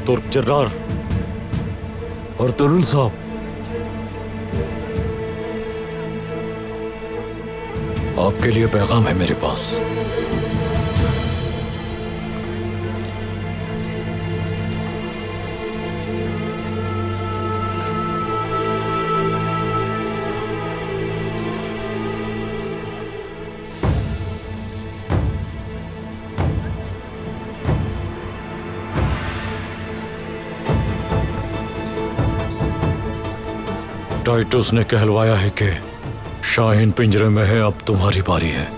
तुर्क जर्रार अर्तुगरुल साहब, आपके लिए पैगाम है मेरे पास। टाइटस ने कहलवाया है कि शाहीन पिंजरे में है, अब तुम्हारी बारी है।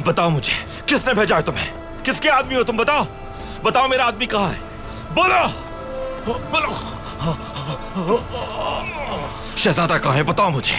बताओ मुझे, किसने भेजा है तुम्हें? किसके आदमी हो तुम? बताओ, बताओ मेरा आदमी कहाँ है? बोलो, बोलो। शहजादा कहाँ है? बताओ मुझे।